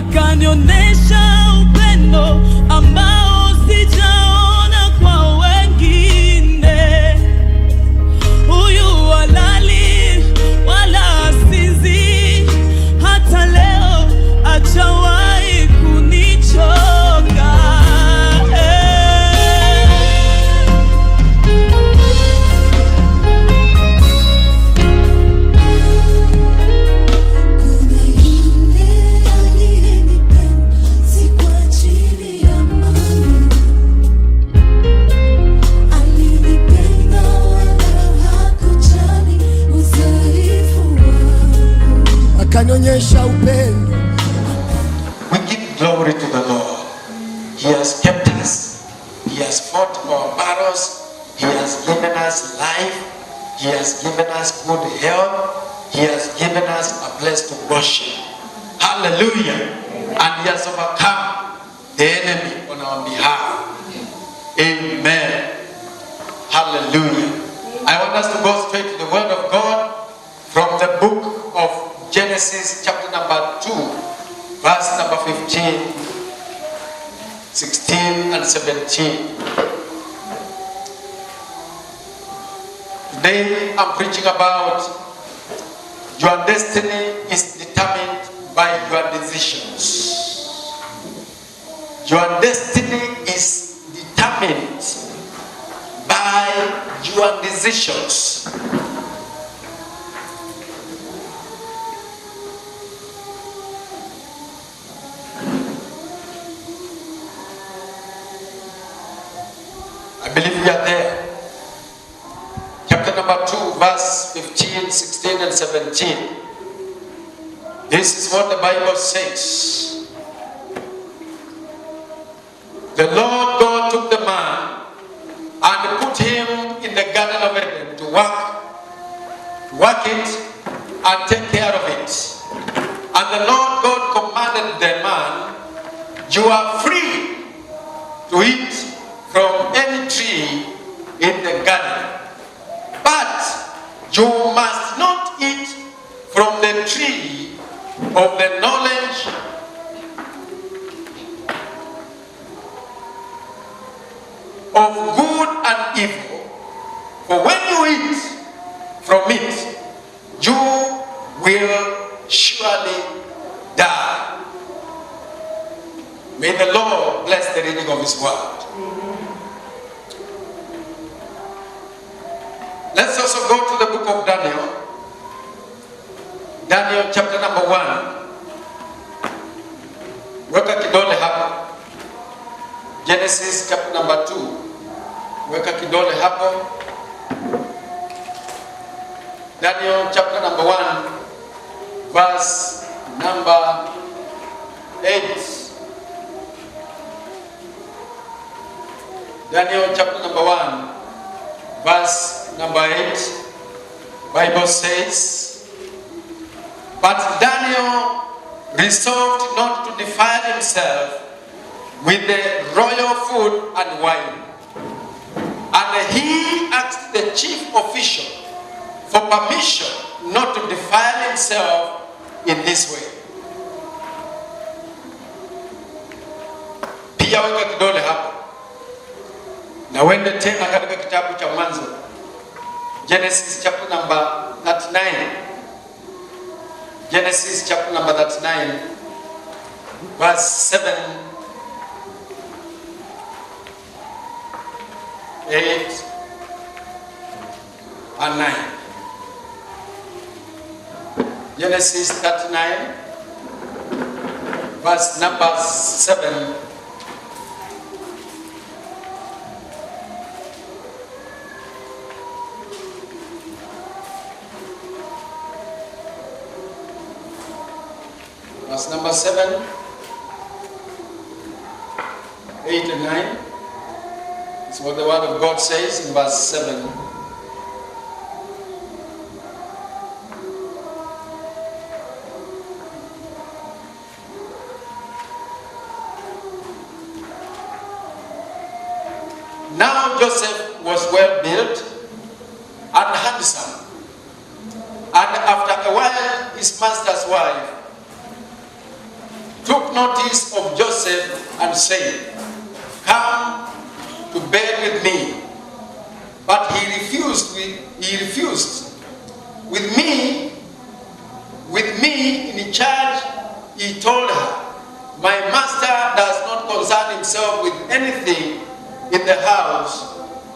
akanionyesha upendo ambao sijaona kwa wengine. Huyu halali wala asinzi, hata leo hajawahi kunichoka. Akanionyesha upendo. We give glory to the Lord. He has kept us. He has fought our battles. He has given us life. He has given us good health. He has given us a place to worship. Hallelujah. And he has overcome the enemy on our behalf. Amen. Hallelujah. I want us to go straight to the word of God from the book of Genesis chapter number 2, verse number 15, 16 and 17. Today I'm preaching about your destiny is determined by your decisions. Your destiny is determined by your decisions. I believe we are there. Chapter number 2, verse 15, 16 and 17. This is what the Bible says. The Lord God took the man and put him in the Garden of Eden to work it and take care of it. And the Lord God commanded the man, you are free to eat from any tree in the garden, but you must not eat from the tree of the knowledge of good and evil, for when you eat from it, you will surely die. May the Lord bless the reading of His word. Let's also go to the book of Daniel. Daniel chapter number 1. Weka kidole hapo. Genesis chapter number 2. Weka kidole hapo. Daniel chapter number 1, verse number 8. Daniel chapter number 1, verse number 8. Bible says, but Daniel resolved not to defile himself with the royal food and wine. And he asked the chief official for permission not to defile himself in this way. Pia weka kidole hapo. Na wende tena katika kitabu cha Mwanzo. Genesis chapter number 39. Genesis chapter number 39, verse 7, 8, and 9. Genesis 39, verse number 7. Verse number 7, 8 and 9. It's what the word of God says in verse 7. Now Joseph was well built and handsome, and after a while his master's wife took notice of Joseph and said, "Come to bed with me." But he refused. With me in charge, he told her, "My master does not concern himself with anything in the house.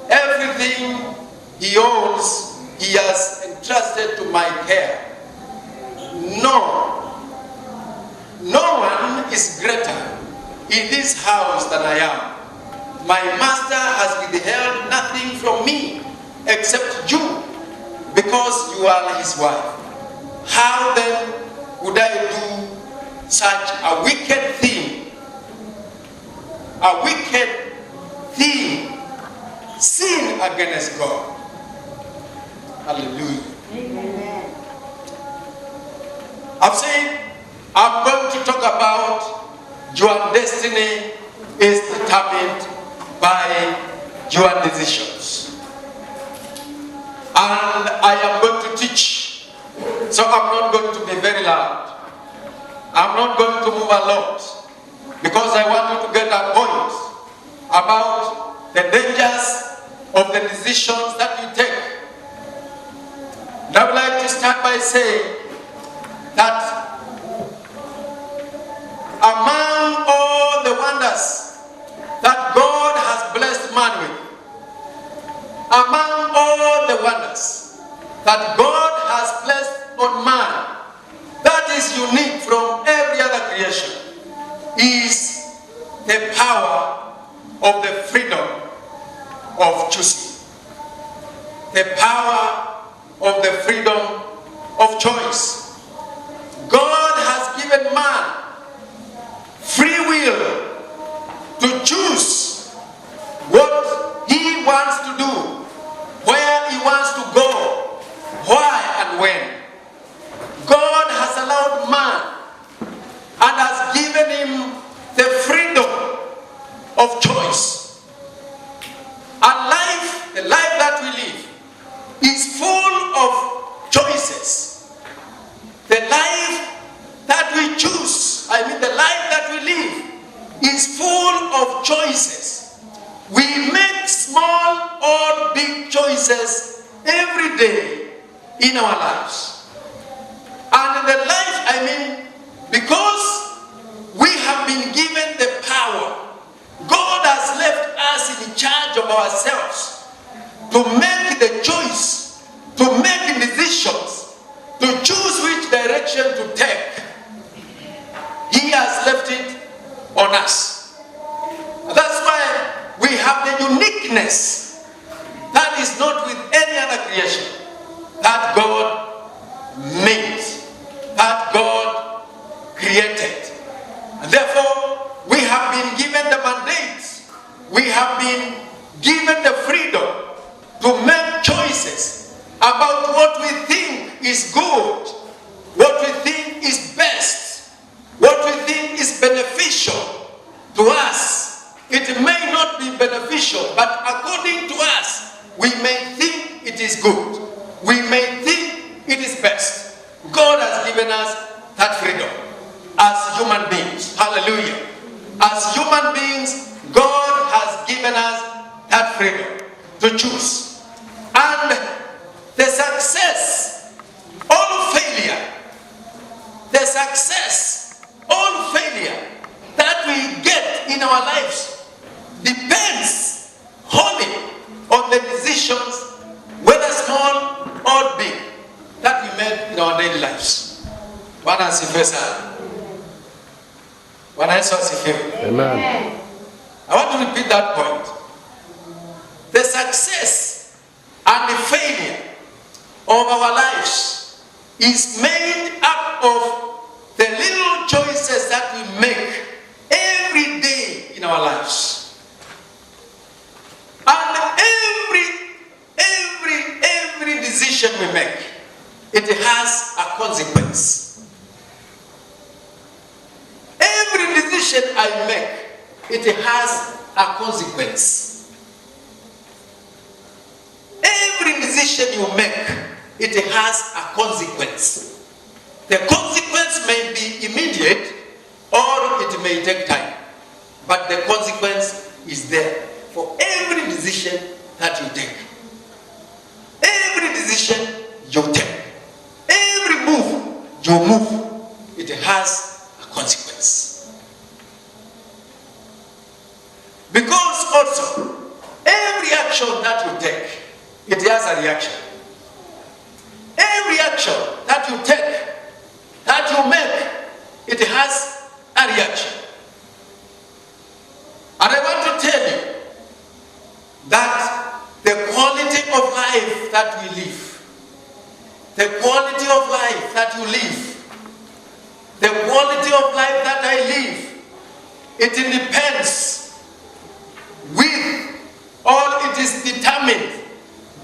Everything he owns, he has entrusted to my care. No one is greater in this house than I am. My master has withheld nothing from me except you, because you are his wife. How then would I do such a wicked thing? Sin against God." Hallelujah. Amen. I've said I'm going to talk about your destiny is determined by your decisions. And I am going to teach, so I'm not going to be very loud. I'm not going to move a lot, because I want you to get a point about the dangers of the decisions that you take. And I would like to start by saying that among all the wonders that God has blessed man with, among all the wonders that God has blessed on man, that is unique from every other creation, is the power of the freedom of choosing. The power of the freedom of choice. God has given man free will to choose what he wants to do, where he wants to go, why and when. God has allowed man and has given him the freedom of choice. And life, the life that we live, is full of choices. The life that we choose, the life that we live, is full of choices. We make small or big choices every day in our lives. And in the life, because we have been given the power, God has left us in charge of ourselves to make the choice, to make decisions, to choose which direction to take. He has left it on us. That's why we have the uniqueness that is not with any other creation that God made, that God created. And therefore, we have been given the mandate, we have been given the freedom to make choices about what we think is good, what we think is best, what we think is beneficial to us. It may not be beneficial, but according to us, we may think it is good. We may think it is best. God has given us that freedom as human beings. Hallelujah. As human beings, God has given us that freedom to choose. And the success or failure, that we get in our lives depends wholly on the decisions, whether small or big, that we make in our daily lives. Bwana asifiwe sana. Bwana Yesu asifiwe. Amen. I want to repeat that point. The success and the failure of our lives is made up of the little choices that we make every day in our lives. And every decision we make, it has a consequence. Every decision I make, it has a consequence. Every decision you make, it has a consequence. The consequence may be immediate, or it may take time, but the consequence is there for every decision that you take. Every decision you take, every move you move, it has a consequence. Because also, every action that you take, it has a reaction. Every action that you take, that you make, it has a reaction. And I want to tell you that the quality of life that we live, the quality of life that you live, the quality of life that I live, it depends with, or it is determined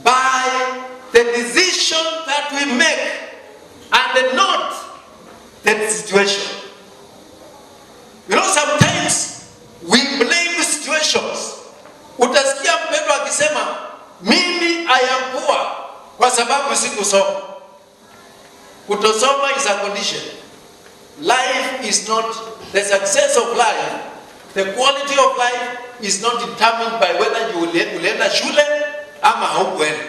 by the decision that we make and not the situation. You know, sometimes we blame situations. Utasikia mpendwa akisema, mimi I am poor kwa sababu sikusoma. Kutosoma is a condition. Life is not, the success of life, the quality of life is not determined by whether you ulienda shule ama haukuenda.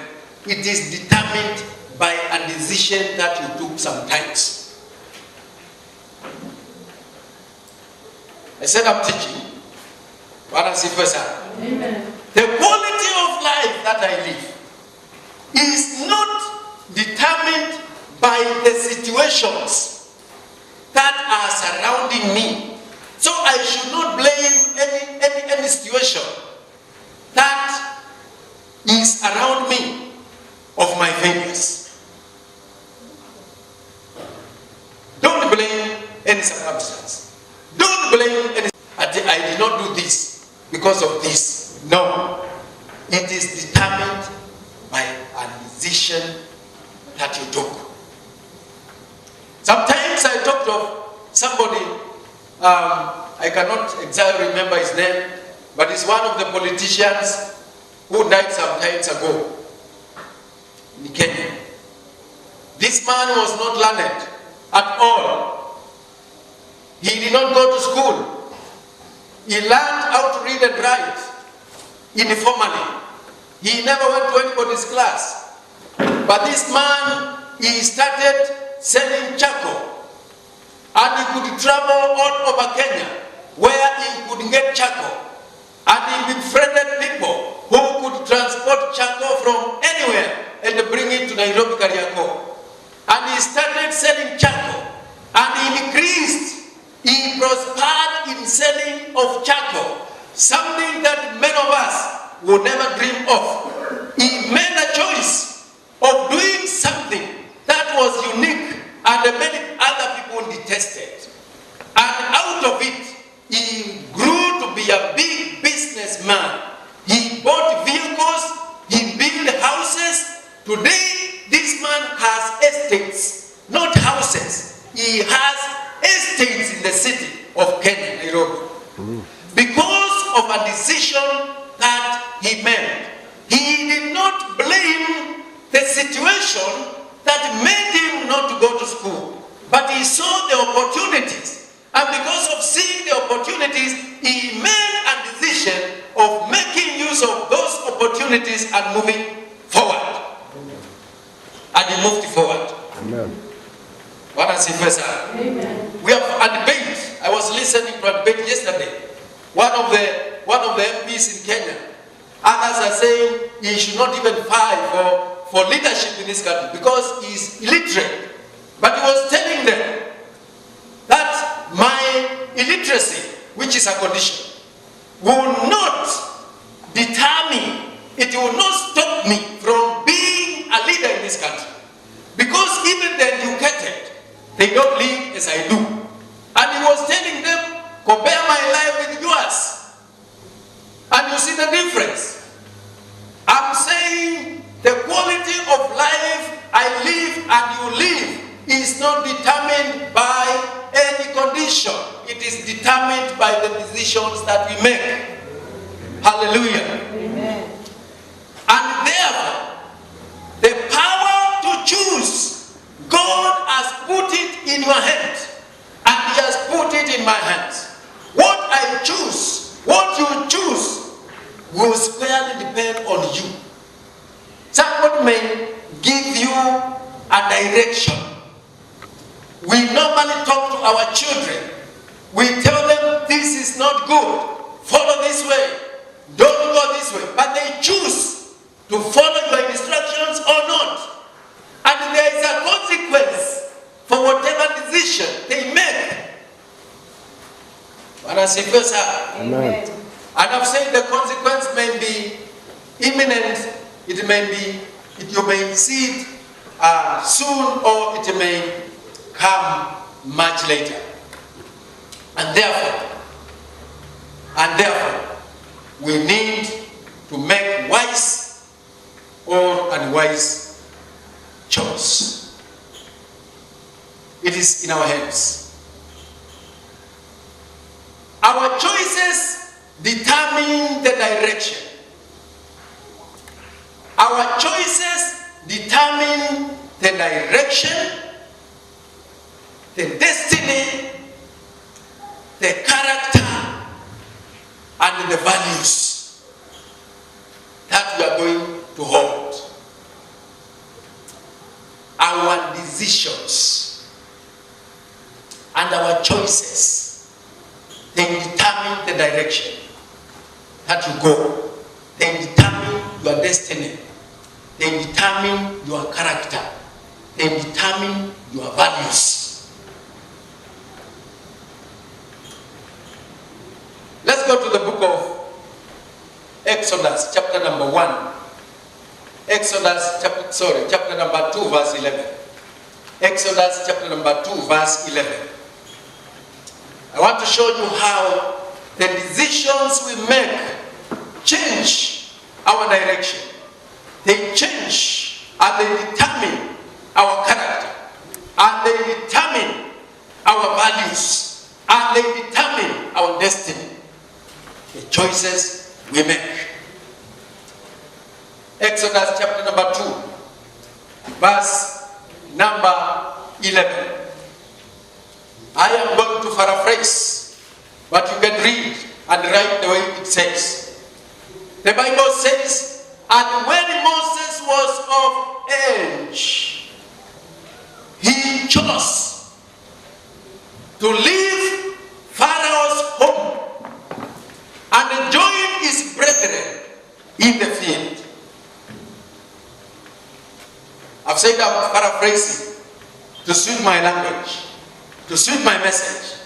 It is determined by a decision that you took sometimes. I said I'm teaching. Amen. The quality of life that I live is not determined by the situations that are surrounding me. So I should not blame any situation that is around me of my failures. Don't blame any circumstance. Don't blame any. I did not do this because of this. No. It is determined by a decision that you took. Sometimes I talked of somebody, I cannot exactly remember his name, but he's one of the politicians who died some times ago in Kenya. This man was not learned at all. He did not go to school. He learned how to read and write informally. He never went to anybody's class. But this man, he started selling charcoal. And he could travel all over Kenya where he could get charcoal. And he befriended people who could transport charcoal from anywhere and bring it to Nairobi, Kariakoo. And he started selling charcoal. And he increased. He prospered in selling of charcoal, something that many of us would never dream of. He made a choice of doing something that was unique and many other people detested. And out of it, he grew to be a big businessman. He bought vehicles, he built houses. Today, this man has estates, not houses. He has estates in the city of Kenya, Nairobi. Because of a decision that he made. He did not blame the situation that made him not to go to school, but he saw the opportunities. And because of seeing the opportunities, he made a decision of making use of those opportunities and moving forward. And he moved forward. Amen. Amen. We have a debate. I was listening to a debate yesterday. One of the MPs in Kenya. Others are saying he should not even fight for leadership in this country because he is illiterate. But he was telling them that my illiteracy, which is a condition, will not deter me. It will not stop me from being a leader in this country. Because even the educated, they don't live as I do. And he was telling them, compare my life with yours. And you see the difference. I'm saying the quality of life I live and you live is not determined by any condition. It is determined by the decisions that we make. Hallelujah. Amen. And therefore, the power to choose, God has put it in your hand. And He has put it in my hand. direction. We normally talk to our children. We tell them this is not good. Follow this way. Don't go this way. But they choose to follow your instructions or not. And there is a consequence for whatever decision they make. Amen. And I've said the consequence may be imminent. It may be, you may see it soon, or it may come much later. And therefore, we need to make wise or unwise choice. It is in our hands. Our choices determine the direction. Our choices determine the direction, the destiny, the character, and the values that we are going to hold. Our decisions and our choices, they determine the direction that you go. They determine your destiny. They determine your character. They determine your values. Let's go to the book of Exodus, chapter number 1. Chapter number 2, verse 11. Exodus, chapter number 2, verse 11. I want to show you how the decisions we make change our direction. They change and they determine our character, and they determine our values, and they determine our destiny. The choices we make. Exodus chapter number 2, verse number 11. I am going to paraphrase, but you can read and write the way it says. The Bible says, and when Moses was of age, he chose to leave Pharaoh's home and join his brethren in the field. I've said I'm paraphrasing to suit my language, to suit my message.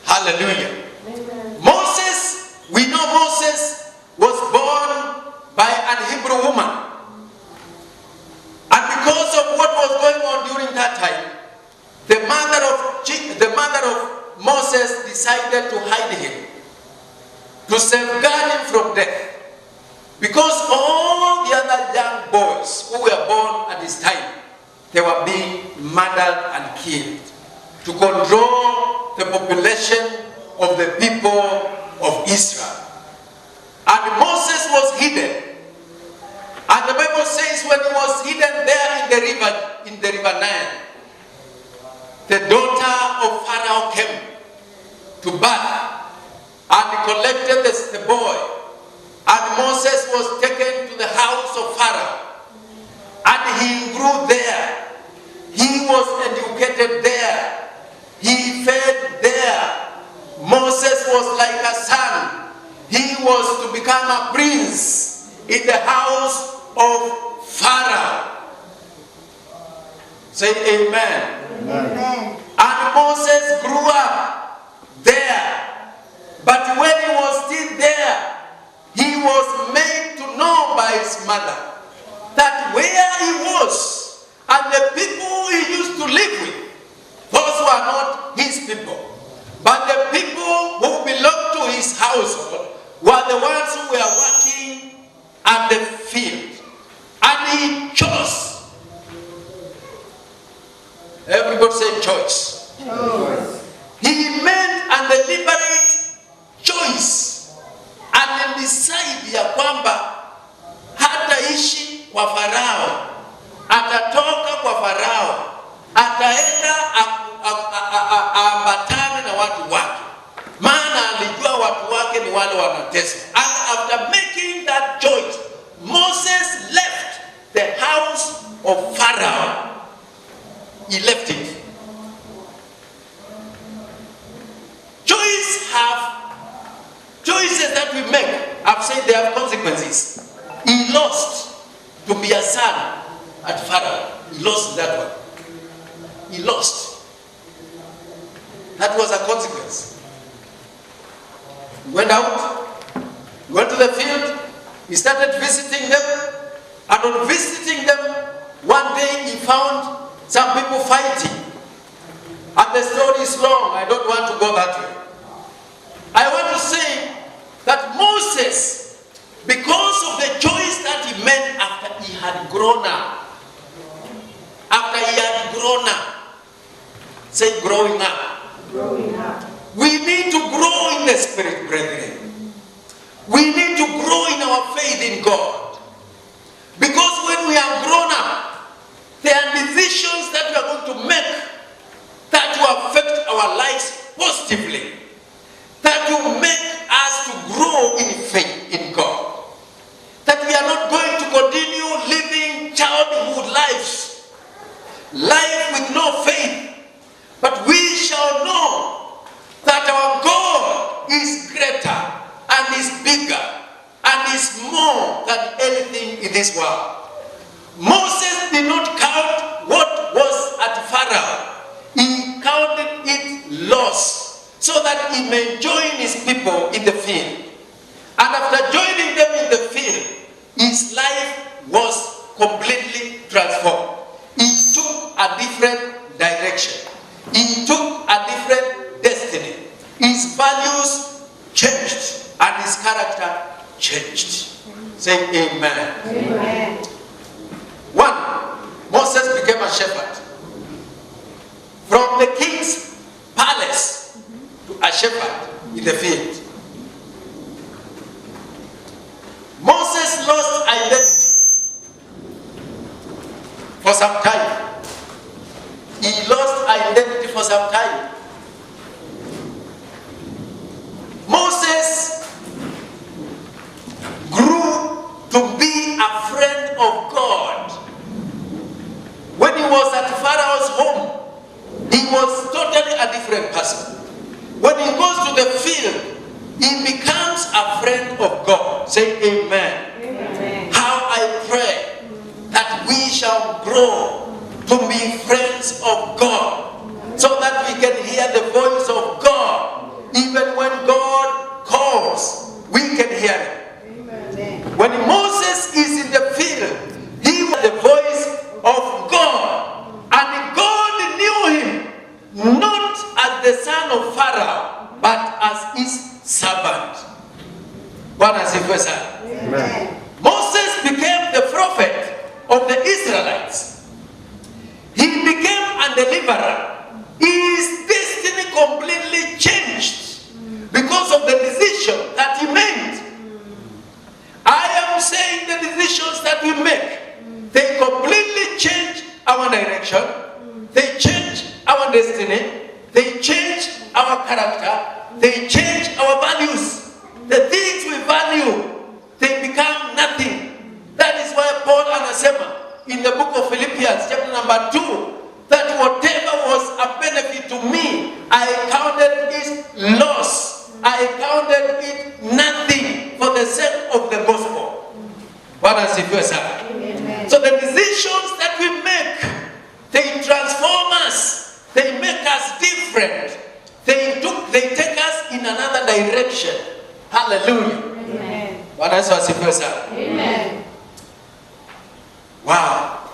Hallelujah. Amen. Moses, we know Moses was born by an Hebrew woman. And because of what was going on during that time, the mother of Moses decided to hide him, to safeguard him from death. Because all the other young boys who were born at this time, they were being murdered and killed to control the population of the people of Israel. And Moses was hidden. And the Bible says when he was hidden there in the river Nile, the daughter of Pharaoh came to birth and collected the boy. And Moses was taken to the house of Pharaoh. And he grew there. He was educated there. He fed there. Moses was like a son. He was to become a prince in the house of Pharaoh. Say amen. Amen. And Moses grew up there. But when he was still there, he was made to know by his mother that where he was and the people he used to live with, those were not his people. But the people who belonged to his household were the ones who were working at the field. And he chose. Everybody say choice. Choice. He made a deliberate choice. And decide ya kwamba hataishi kwa Farao, atatoka kwa Farao, ataenda ambatane na watu wake, maana alijua watu wake ni wale wanateswa. And after making that choice, Moses left the house of Pharaoh he left it. Choices that we make, I've said they have consequences. He lost to be a son at Pharaoh. He lost that one. He lost. That was a consequence. He went out, went to the field, he started visiting them, and on visiting them, one day he found some people fighting. And the story is long, I don't want to go that way. I want to say that Moses, because of the choice that he made after he had grown up, say growing up. Growing up. We need to grow in the spirit, brethren. We need to grow in our faith in God. Because when we are grown up, there are decisions that we are going to make that will affect our lives positively. That will make us to grow in faith in God. That we are not going to continue living childhood lives. Life with no faith. But we shall know that our God is greater and is bigger and is more than anything in this world. Moses did not count what was at Pharaoh. He counted it loss so that he may join his people in the field. And after joining them in the field, his life was completely transformed. He took a different direction. He took a different destiny. His values changed and his character changed. Say amen. Amen. One, Moses became a shepherd. From the king's palace to a shepherd in the field. Moses lost identity for some time. He lost identity for some time. Moses grew to be a friend of God. When he was at Pharaoh's home, he was totally a different person. When he goes to the field, he becomes a friend of God. Say amen. Amen. How I pray that we shall grow to be friends of God, so that we can hear the voice of God. Even when God calls, we can hear it. Amen. When Moses is in the field, he was the voice of God. And God knew him not as the son of Pharaoh, but as his servant. Amen. Moses became the prophet of the Israelites. He became a deliverer. His destiny completely changed because of the decision that he made. I am saying the decisions that we make, they completely change our direction, they change our destiny, they change our character, they change our values. The things we value, they become nothing. That is why Paul anasema in the book of Philippians chapter number 2, that whatever was a benefit to me, I counted it loss. I counted it nothing for the sake of the gospel. Amen. So the decisions that we make, they transform us. They make us different. They take us in another direction. Hallelujah. Amen. Amen. Wow.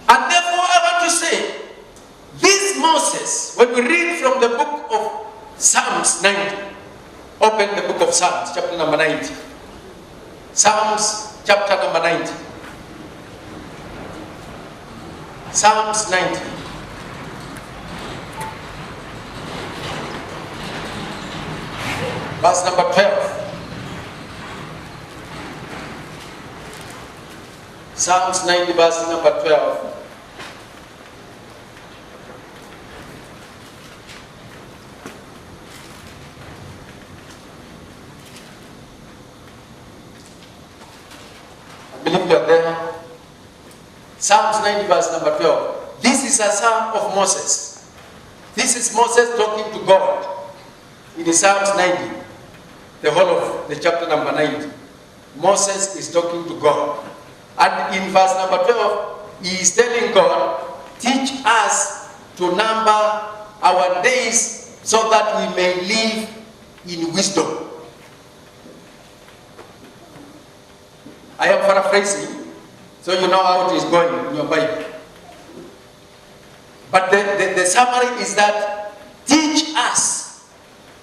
And therefore I want to say, this Moses, when we read from the book of Psalms 90, open the book of Psalms, chapter number 90. Psalms, chapter number 90. Psalms 90. Verse number 12. Psalms 90, verse number 12. I believe you are there. Psalms 90, verse number 12. this is a psalm of Moses. This is Moses talking to God in Psalms 90, the whole of the chapter number 90. Moses is talking to God. And in verse number 12, he is telling God, teach us to number our days so that we may live in wisdom. I am paraphrasing, so you know how it is going in your Bible. But the summary is that teach us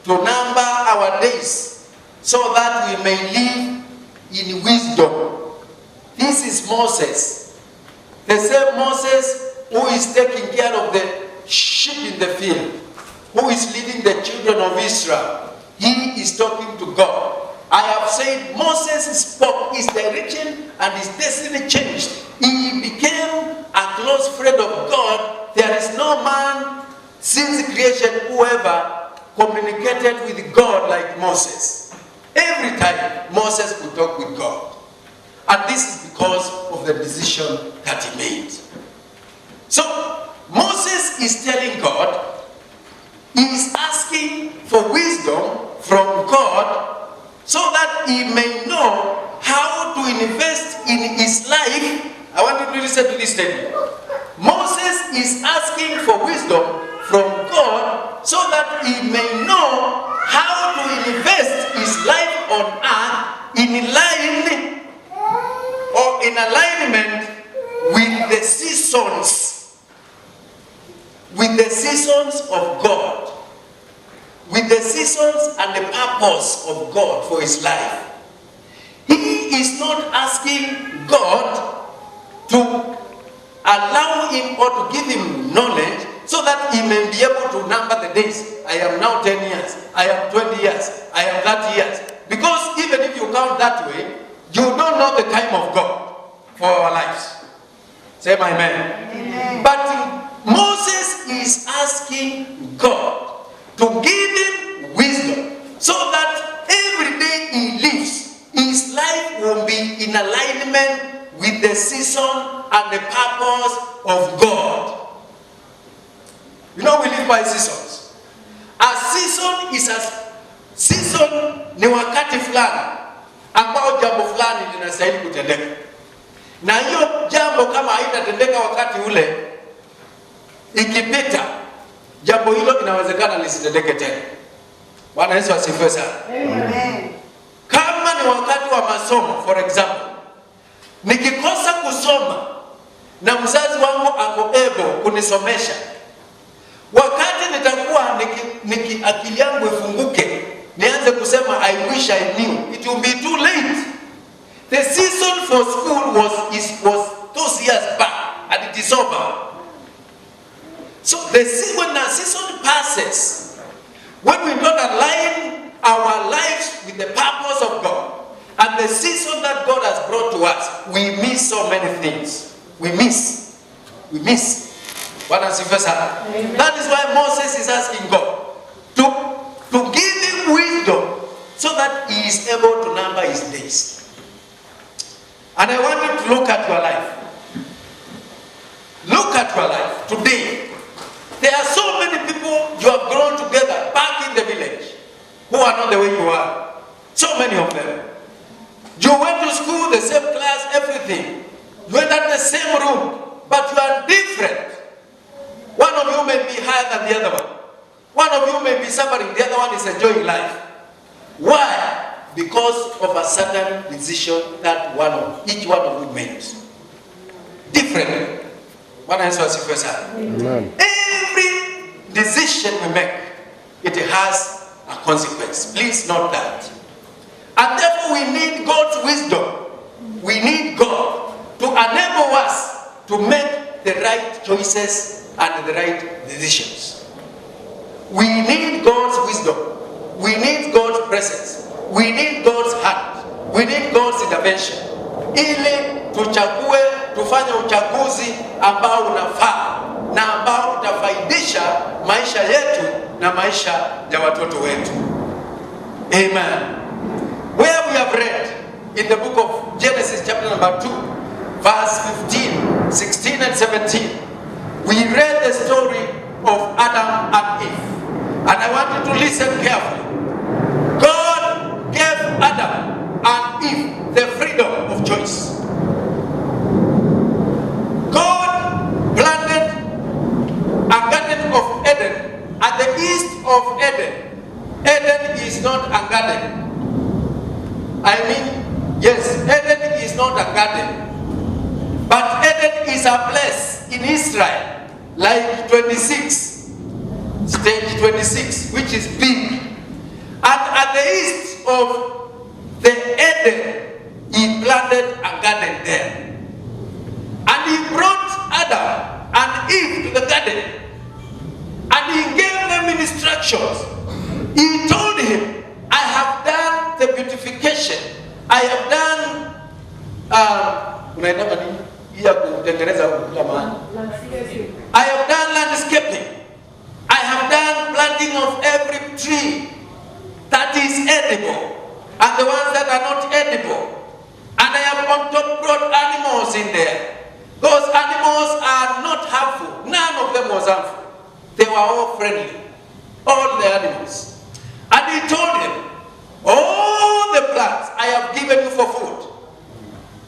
to number our days so that we may live in wisdom. This is Moses. The same Moses who is taking care of the sheep in the field, who is leading the children of Israel. He is talking to God. I have said Moses spoke his direction and his destiny changed. He became a close friend of God. There is no man since creation who ever communicated with God like Moses. Every time Moses would talk with God. And this is because of the decision that he made. So Moses is telling God, he is asking for wisdom from God so that he may know how to invest in his life. I want you to listen to this statement. Moses is asking for wisdom from God so that he may know how to invest his life on earth in line or in alignment with the seasons. With the seasons of God. With the seasons and the purpose of God for his life. He is not asking God to allow him or to give him knowledge so that he may be able to number the days. I am now 10 years, I am 20 years, I am 30 years. Because even if you count that way, you don't know the time of God for our lives. Say amen. Amen. But Moses is asking God to give him wisdom so that every day he lives, his life will be in alignment with the season and the purpose of God. You know, we live by seasons. A season is a season ni wakati fulani ambao jambo fulani linastahili kutendeka. Na hiyo jambo kama haitatendeka wakati ule, ikipita, jambo hilo inawezekana lisitendeke tena. Bwana Yesu asifiwe sana. Amen. Kama ni wakati wa masomo, for example, nikikosa kusoma na mzazi wangu ako able kunisomesha, wakati nitakuwa akili yangu ifunguke, nianze kusema I wish I knew, it will be too late. The season for school was those years back, and it is over. So when the season passes, when we don't align our lives with the purpose of God and the season that God has brought to us, we miss so many things. We miss. That is why Moses is asking God to give him wisdom so that he is able to number his days. And I want you to look at your life. Look at your life today. There are so many people you have grown together back in the village who are not the way you are. So many of them. You went to school, the same class, everything. You went at the same room, but you are different. One of you may be higher than the other one. One of you may be suffering, the other one is enjoying life. Why? Because of a certain decision that each one of you made. Different. Amen. Every decision we make, it has a consequence. Please note that. And therefore we need God's wisdom. We need God to enable us to make the right choices and the right decisions. We need God's wisdom. We need God's presence. We need God's hand. We need God's intervention. Ili tufanye uchaguzi ambao unafaa na ambao utafaidisha maisha yetu na maisha ya watoto wetu. Amen. Where we have read in the book of Genesis chapter number 2, verse 15, 16 and 17, We read the story of Adam and Eve. And I want you to listen carefully. God gave Adam and Eve the freedom of choice. God planted a garden of Eden at the east of Eden. Eden is not a garden. I mean, yes, Eden is not a garden. But Eden is a place in Israel, like 26, stage 26, which is big. And at the east of the Eden, he planted a garden there. And he brought Adam and Eve to the garden. And he gave them instructions. He told him, I have done the beautification. I have done, I have done landscaping. I have done planting of every tree that is edible and the ones that are not edible. And I have on top brought animals in there. Those animals are not harmful. None of them was harmful. They were all friendly. All the animals. And he told him, all the plants I have given you for food.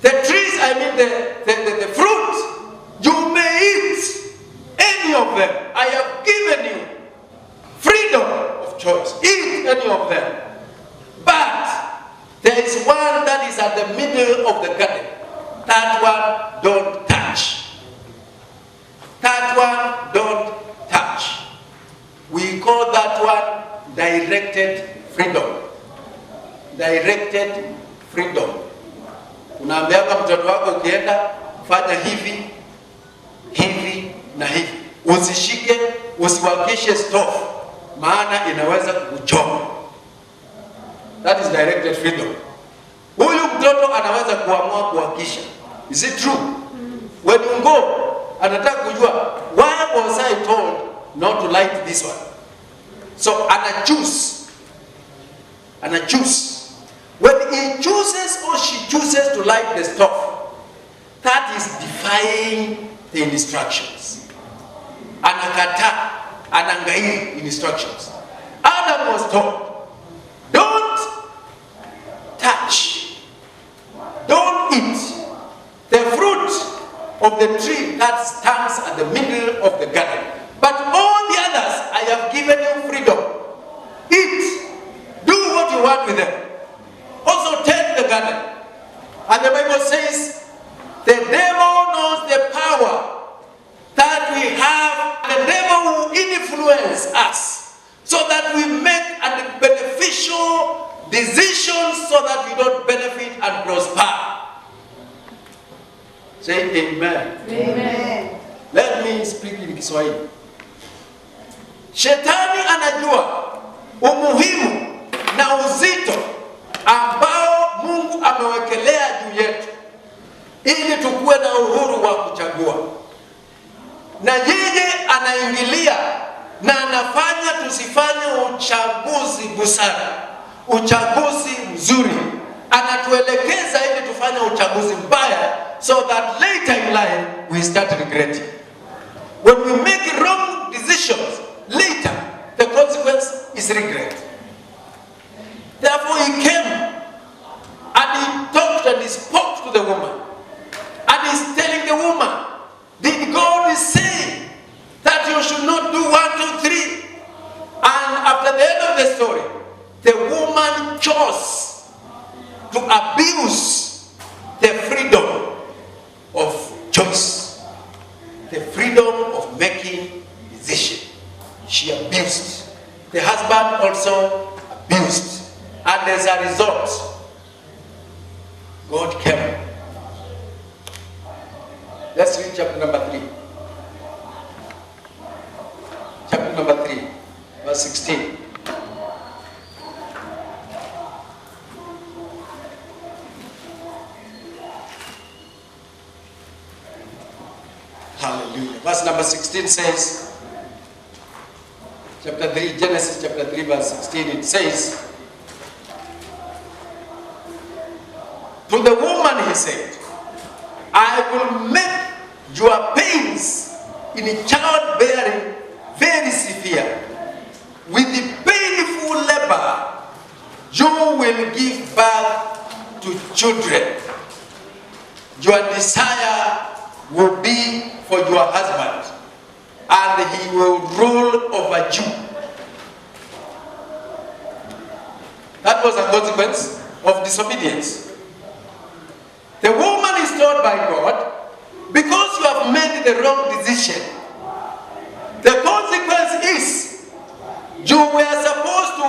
The trees, I mean the fruit, you may eat any of them. I have given you freedom of choice. Eat any of them. But there is one that is at the middle of the garden. That one don't touch. That one don't touch. We call that one directed freedom. Directed freedom. Unaambianga mtoto wako ukienda fanya hivi, hivi na hivi. Usishike, usiwakishe stove, maana inaweza kukuchoma. That is directed freedom. Huyu mtoto anaweza kuamua kuwakisha. Is it true? When you go, anataka kujua, why was I told not to light this one? So ana choose. When he chooses or she chooses to light the stove, that is defying the instructions. Anakata, anangai instructions. Adam was told, don't touch, don't eat the fruit of the tree that stands at the middle of the garden. But all the others, I have given you freedom. Eat, do what you want with them. Also take the garden. And the Bible says, the devil knows the power that we have. The devil will influence us so that we make beneficial decisions so that we don't benefit and prosper. Say amen. Amen. Let me speak in Kiswahili. Shetani anajua umuhimu na uzito ambao Mungu amewekelea juu yetu ili tukue na uhuru wa kuchagua. Na yeye anaingilia na anafanya tusifanye uchaguzi busara, uchaguzi mzuri. Anatuelekeza ili tufanye uchaguzi mbaya so that later in life we start regretting. When we make wrong decisions, later the consequence is regret. Therefore he came and he talked and he spoke to the woman. And he's telling the woman, did God say that you should not do 1, 2, 3? And after the end of the story, the woman chose to abuse the freedom of choice, the freedom of making decision. She abused. The husband also abused. And as a result, God came. Let's read chapter number 3. Chapter number 3, verse 16. Hallelujah. Verse number 16 says, chapter 3, Genesis chapter 3, verse 16, it says, to the woman he said, I will make your pains in childbearing very severe. With the painful labor, you will give birth to children. Your desire will be for your husband, and he will rule over you. That was a consequence of disobedience. The woman is told by God, because you have made the wrong decision, the consequence is you were supposed to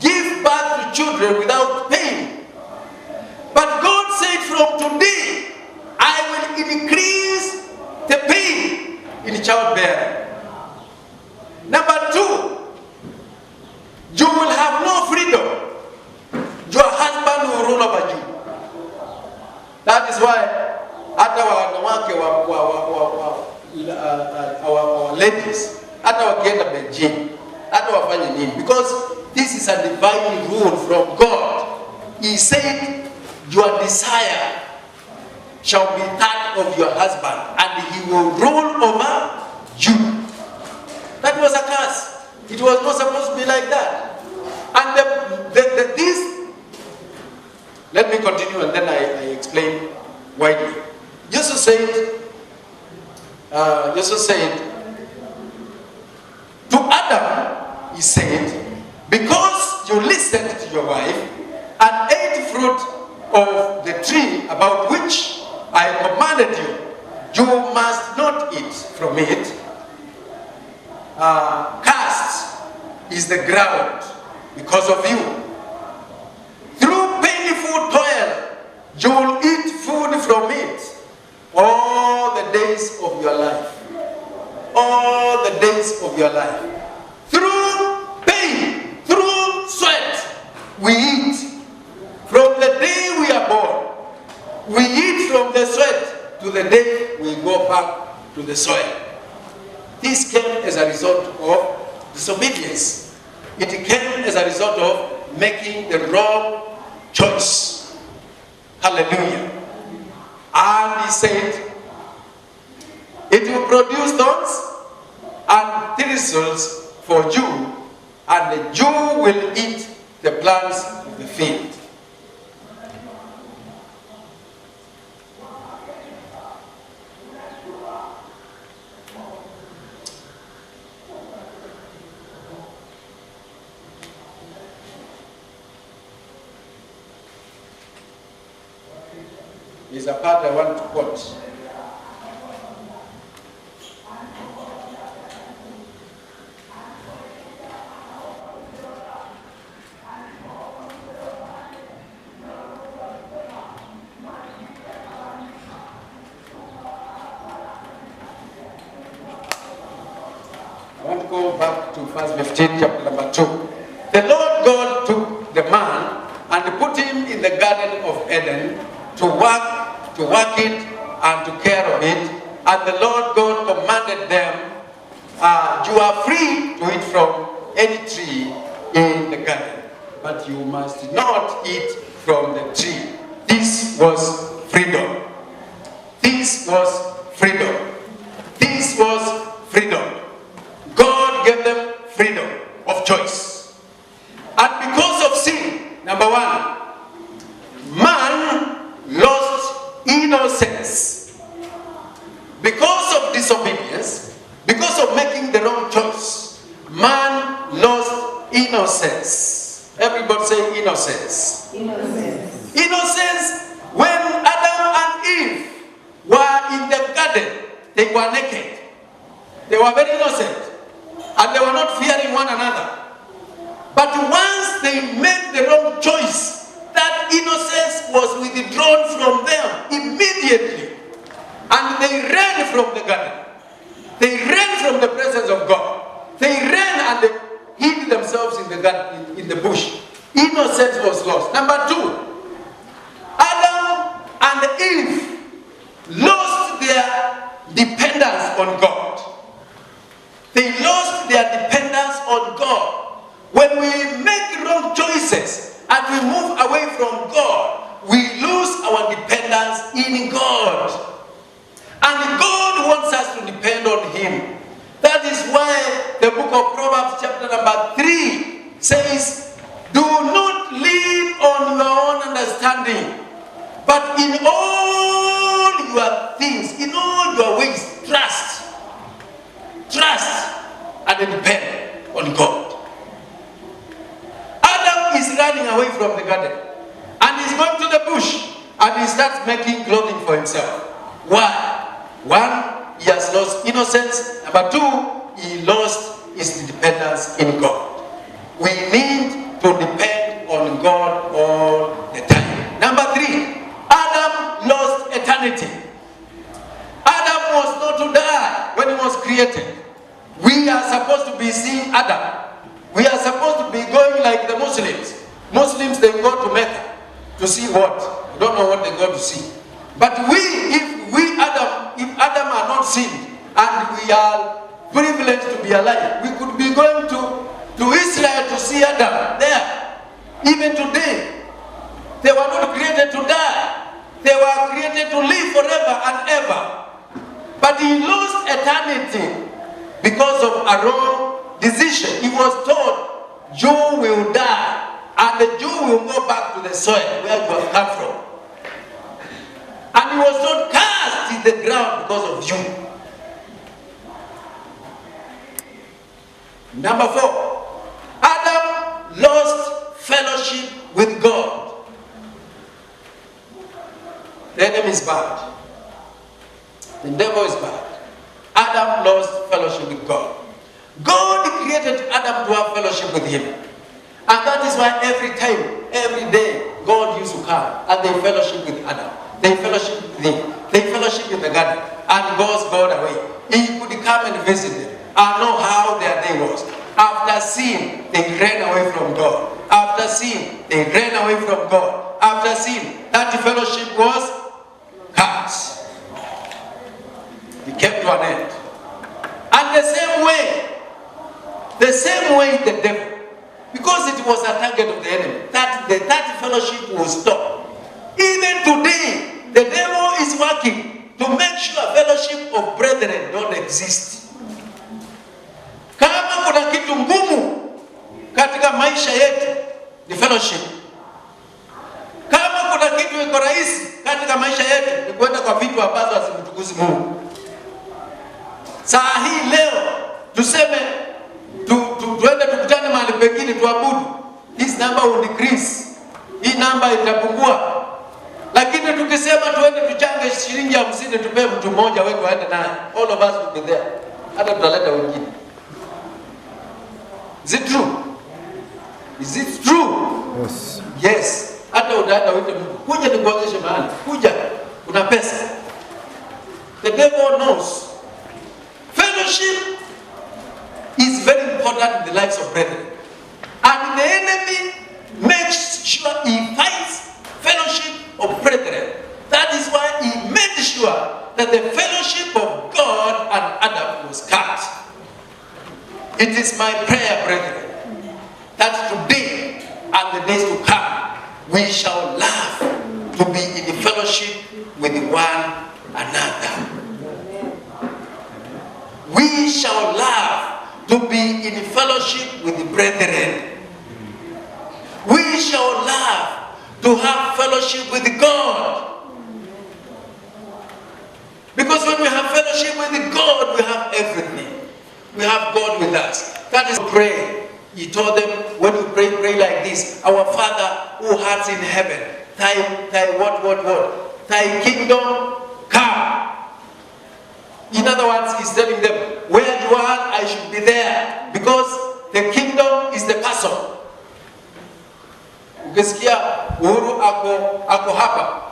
give birth to children without pain. But God said, from today, I will increase the pain in childbearing. Number two, you will have no freedom. Your husband will rule over you. That is why hata wanawake our ladies, hata wakienda Beijing, hata wafanye nini, because this is a divine rule from God. He said, your desire shall be that of your husband, and he will rule over you. That was a curse. It was not supposed to be like that. And this, let me continue and then I explain widely. Jesus said, to Adam, he said, because you listened to your wife and ate fruit of the tree about which I commanded you, you must not eat from it. Cursed is the ground because of you. Through painful toil, you will eat food from it all the days of your life. All the days of your life. Through pain, through sweat, we eat. From the day we are born, we eat from the sweat to the day we go back to the soil. This came as a result of disobedience. It came as a result of making the wrong choice. Hallelujah. And he said, it will produce thorns and thistles for you, and you will eat the plants of the field. Is a part I want to quote. I want to go back to verse 15, chapter number 2. The Lord God took the man and put him in the Garden of Eden to work it and to care of it. And the Lord God commanded them, you are free to eat from any tree in the garden, but you must not eat from the tree. This was freedom. This was freedom. This was freedom. God gave them freedom of choice. And because of sin, number one, man lost innocence. Because of disobedience, because of making the wrong choice, man lost innocence. Everybody say innocence. Innocence. Innocence. When Adam and Eve were in the garden, they were naked. They were very innocent. And they were not fearing one another. But once they made the wrong choice, that innocence was withdrawn from them immediately. And they ran from the garden. They ran from the presence of God. They ran and they hid themselves in the garden, in the bush. Innocence was lost. Number two, Adam and Eve lost their dependence on God. They lost their dependence on God. When we make wrong choices and we move away from God, we lose our dependence in God. And God wants us us to depend on Him. That is why the book of Proverbs chapter number 3 says, do not lean on your own understanding, but in all your things, in all your ways, trust and depend on God. Adam is running away from the garden and he's going to the bush and he starts making clothing for himself. Why? One, he has lost innocence. Number two, he lost his dependence in God. We need to depend on God all the time. Number three, Adam lost eternity. Adam was not to die when he was created. We are supposed to be seeing Adam. We are supposed to be going like the Muslims. Muslims, they go to Mecca to see what? I don't know what they go to see. But if Adam are not sinned and we are privileged to be alive, we could be going to Israel to see Adam there. Even today, they were not created to die. They were created to live forever and ever. But he lost eternity because of a wrong decision. He was told, you will die, and the Jew will go back to the soil where you have come from. And he was not cast in the ground because of you. Number 4, Adam lost fellowship with God. The enemy is bad. The devil is bad. Adam lost fellowship with God. God created Adam to have fellowship with him. And that is why every time, every day, God used to come and they fellowship with Adam. They fellowship with him. They fellowship in the garden. And God's gone away. He could come and visit them and know how their day was. After sin, they ran away from God. After sin, they ran away from God. After sin, that fellowship was cut. It came to an end. And the same way the devil, because it was a target of the enemy, that fellowship will stop. Even today, the devil is working to make sure fellowship of brethren don't exist. Kama kuna kitu ngumu katika maisha yetu ni fellowship. Kama kuna kitu iko rahisi katika maisha yetu ni kwenda kwa vitu ambazo hasimtukuzi Mungu. Saa hii leo tuseme tuende tukutane mahali pengine tuabudu, this number will decrease, hii namba itapungua. Lakini tukisema tuende tuchange shilingi 50 tupe mtu mmoja wewe aende naye, all of us will be there. Hata tutaleta wengine. Is it true? Is it true? Yes. Yes. Hata utaenda uite Mungu, kuja nikuonyeshe mahali, kuja kuna pesa. The devil knows. Fellowship is very important in the lives of brethren. And the enemy makes sure he fights fellowship of brethren. That is why he made sure that the fellowship of God and Adam was cut. It is my prayer, brethren, that today and the days to come, we shall love to be in the fellowship with one another. We shall love to be in fellowship with the brethren. We shall love to have fellowship with God. Because when we have fellowship with God, we have everything. We have God with us. That is pray. He told them, when you pray like this, our Father who art in heaven, thy what? Thy kingdom come. In other words, he's telling them, where you are, I should be there. Because the kingdom is the person. Ukisikia Uhuru ako hapa,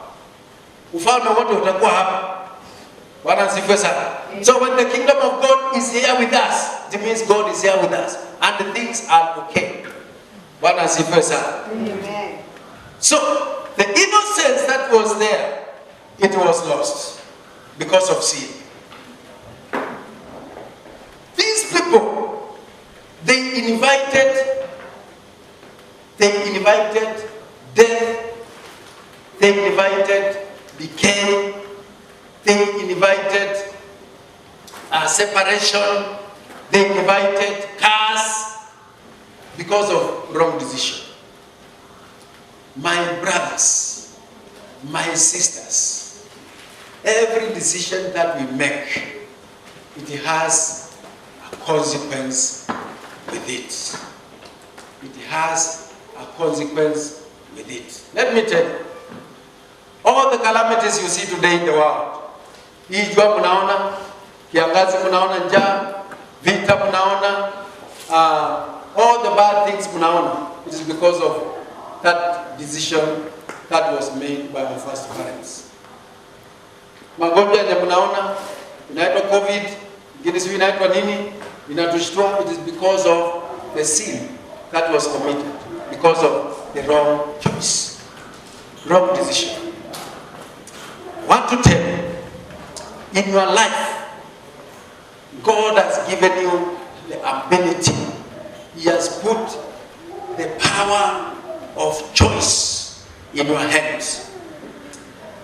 ufalme wote utakuwa hapa. Bwana asifiwe sana. So when the kingdom of God is here with us, it means God is here with us. And the things are okay. Bwana asifiwe sana. Amen. So, the innocence that was there, it was lost because of sin. These people, they invited death, they invited decay, they invited separation, they divided, curse because of wrong decision. My brothers, my sisters, every decision that we make, it has a consequence with it. It has a consequence with it. Let me tell you, all the calamities you see today in the world, hii jua mnaona, kiangazi mnaona, njaa, vita mnaona, all the bad things mnaona, it is because of that decision that was made by our first parents. Magonjwa yenye mnaona inaitwa COVID, ingine sio inaitwa nini, inatushtua, it is because of the sin that was committed, because of the wrong choice, wrong decision. I want to tell you, in your life, God has given you the ability. He has put the power of choice in your hands.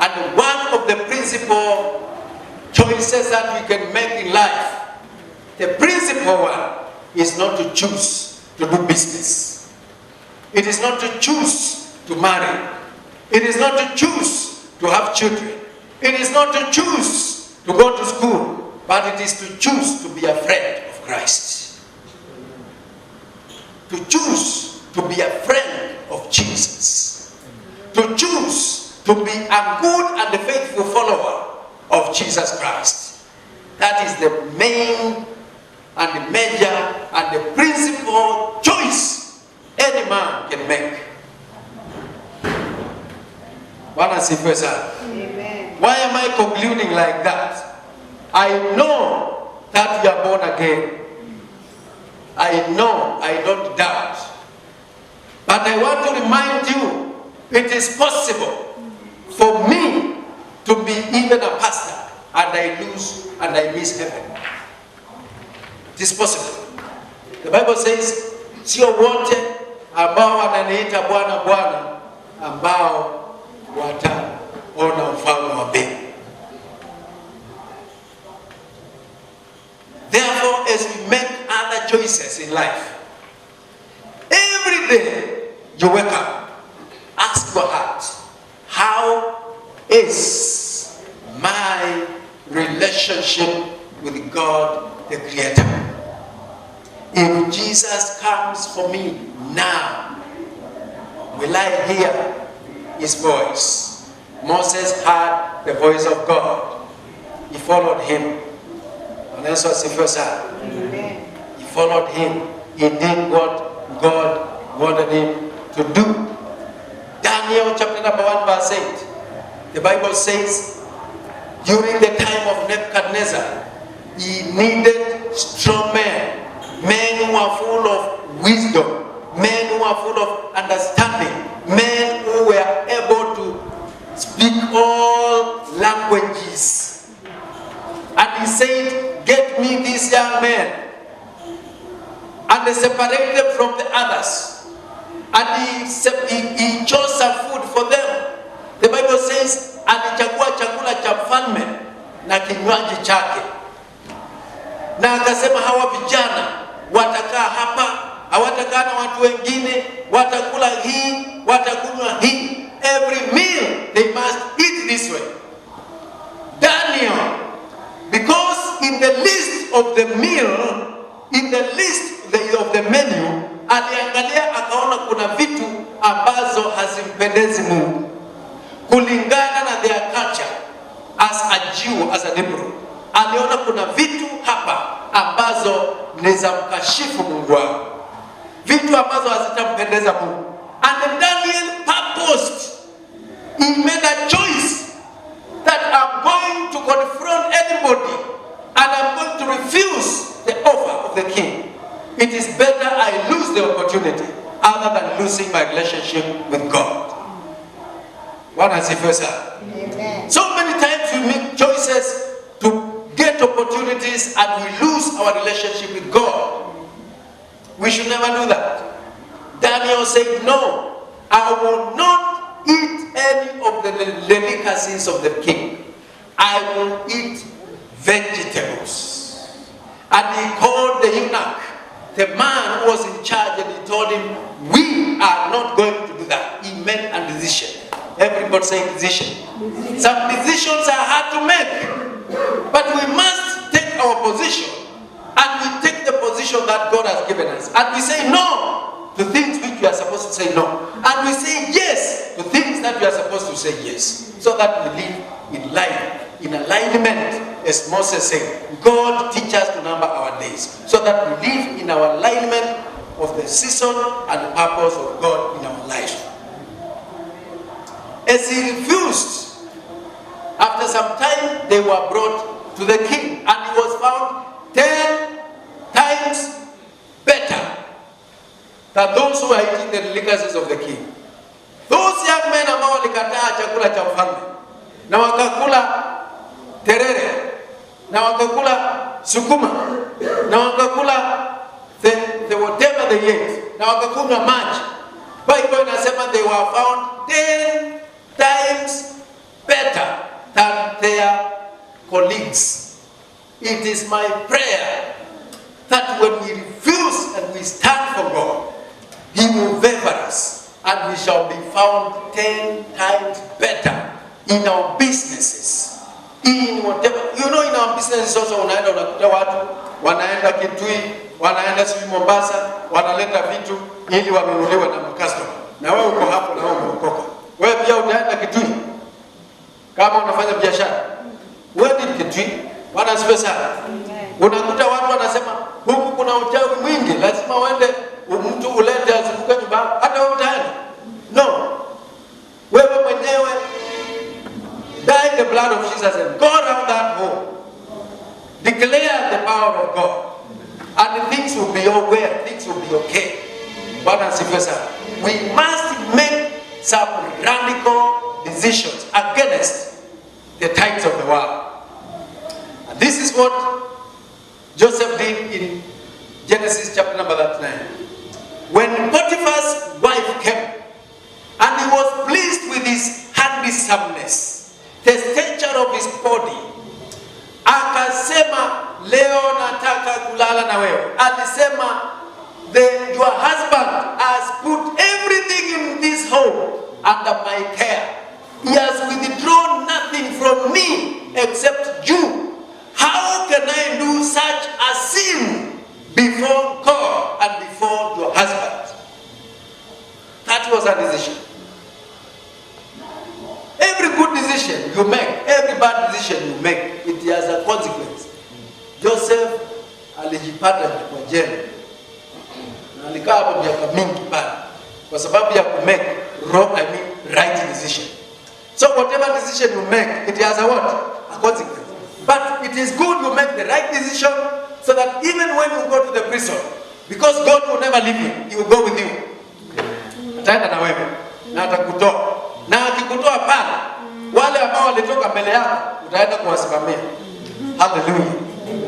And one of the principal choices that we can make in life, the principal one, is not to choose to do business. It is not to choose to marry. It is not to choose to have children. It is not to choose to go to school, but it is to choose to be a friend of Christ. To choose to be a friend of Jesus. To choose to be a good and faithful follower of Jesus Christ. That is the main and the major and the principal choice any man can make. Bwana asifiwe sana. Amen. Why am I concluding like that? I know that you are born again. I know, I don't doubt. But I want to remind you, it is possible for me to be even a pastor and I lose and I miss heaven. It is possible. The Bible says, sio wote ambao wananiita Bwana Bwana ambao wataona ufalme wa mbingu. Therefore, as we make other choices in life, every day you wake up, ask your heart, how is my relationship with God the Creator? If Jesus comes for me now, will I hear His voice? Moses heard the voice of God. He followed him. Amen. He followed him. He did what God wanted him to do. Daniel chapter number 1 verse 8. The Bible says, during the time of Nebuchadnezzar, he needed strong men. Men who are full of wisdom. Men who are full of understanding. Men who were able to speak all languages. And he said, get me these young men. And they separated them from the others. And he chose some food for them. The Bible says, alichagua chakula cha mfalme na kinywaji chake. Na akasema hawa vijana watakaa hapa, hawatakaa na watu wengine, watakula hii, watakunywa hii. Every meal they must eat this way. Daniel, because in the list of the meal, in the list of the menu, aliangalia akaona kuna vitu ambazo hazimpendezi Mungu. Kulingana na their culture, as a Jew, as a Hebrew, aliona kuna vitu hapa ambazo ni za mkashifu Mungu wao. Vitu ambazo hazitampendeza Mungu. And Daniel purposed, he made a choice that I'm going to confront anybody and I'm going to refuse the offer of the king. It is better I lose the opportunity other than losing my relationship with God. Bwana asifiwe sana. Amen. So many times we make choices to get opportunities and we lose our relationship with God. We should never do that. Daniel said, no, I will not eat any of the delicacies of the king. I will eat vegetables. And he called the eunuch, the man who was in charge, and he told him, we are not going to do that. He made a decision. Everybody say decision. Some decisions are hard to make, but we must take our position, and we take the position that God has given us, and we say no to things which we are supposed to say no, and we say yes to things that we are supposed to say yes, so that we live in life, in alignment, as Moses said. God teach us to number our days, so that we live in our alignment of the season and the purpose of God in our life. As he refused, after some time they were brought to the king, and he was found 10 times better than those who were eating the delicacies of the king. Those young men ambao walikataa chakula cha mfalme na wakakula terere na wakakula sukuma na wakakula the whatever they ate na wakakunywa maji, Bible inasema they were found 10 times better than their colleagues. It is my prayer that when we refuse and we stand for God, He will favor us, and we shall be found 10 times better in our businesses, in whatever. You know, in our businesses also, unaenda unakuta watu wanaenda Kitui, wanaenda sijui Mombasa, wanaleta vitu ili wanunuliwe na customer, na wewe uko hapo na wewe umeokoka. Wewe pia utaenda Kitui kama unafanya biashara. Wewe ni Kitui, Bwana asifiwe sana. Unakuta watu wanasema huku kuna uchawi mwingi, lazima uende mtu ulete azunguke nyumba, hata wewe utaenda. No. Wewe mwenyewe die the blood of Jesus and go around that home. Declare the power of God, and things will be okay. Things will be okay. Bwana asifiwe sana. We must make some radical decisions against the tides of the world. And this is what Joseph did in Genesis chapter number 39. When Potiphar's wife came, and he was pleased with his handsomeness, the stature of his body, akasema, leo nataka kulala na wewe. Alisema, your husband has put everything in this home under my care. He has withdrawn nothing from me except you. How can I do such a sin before God and before your husband? That was a decision. Every good decision you make, every bad decision you make, it has a consequence. Joseph alijipata kwa jela na alikaa hapo miaka mingi pale kwa sababu ya kumake right decision. So whatever decision you make, it has a what? A consequence. But it is good you make the right decision, so that even when you go to the prison, because God will never leave you, He will go with you. Ataenda na wewe na atakutoa, na akikutoa pale, wale ambao walitoka mbele yako utaenda kuwasimamia. Hallelujah.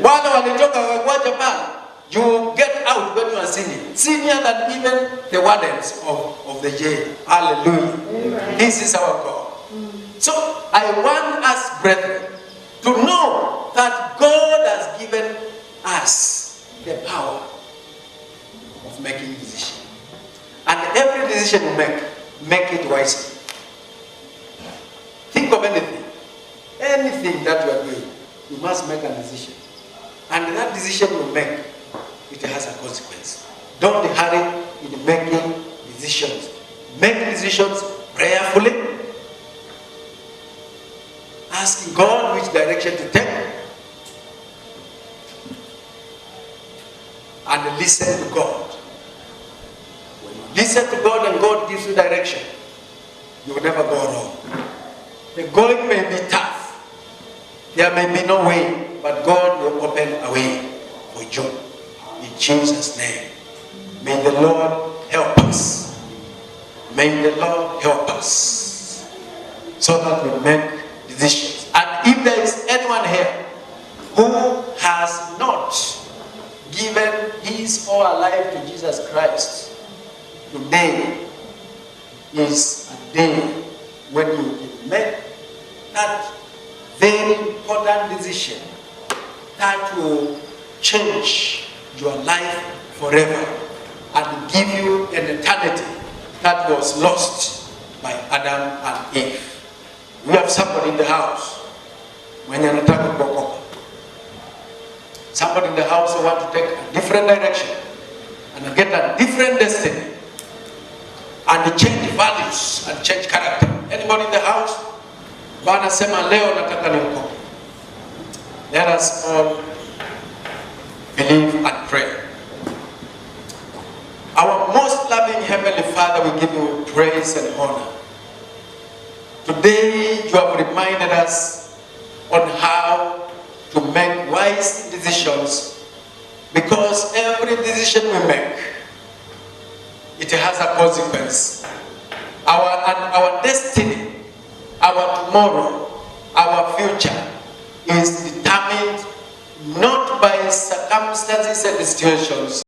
Wale walitoka wakuacha pale, you get out when you are senior than even the wardens of the jail. Hallelujah. Amen. This is our God. So I want us, brethren, to know that God has given us the power of making decisions. And every decision you make it wisely. Think of anything that you are doing, you must make a decision. And that decision you make, it has a consequence. Don't hurry in making decisions. Make decisions prayerfully, asking God which direction to take, and listen to God. When you listen to God and God gives you direction, you will never go wrong. The going may be tough. There may be no way, but God will open a way for you. In Jesus' name. May the Lord help us. May the Lord help us, so that we make decisions. And if there is anyone here who has not given his or her life to Jesus Christ, today is a day when you can make that very important decision that will change your life forever and give you an eternity that was lost by Adam and Eve. We have somebody in the house. Mwenye anataka kuokoka. Somebody in the house who want to take a different direction and get a different destiny and change values and change character. Anybody in the house? Bwana sema leo nataka niokoke. Let us all believe and pray. Our most loving Heavenly Father, we give you praise and honor. Today you have reminded us on how to make wise decisions, because every decision we make, it has a consequence. Our destiny, our tomorrow, our future is determined not by circumstances and situations,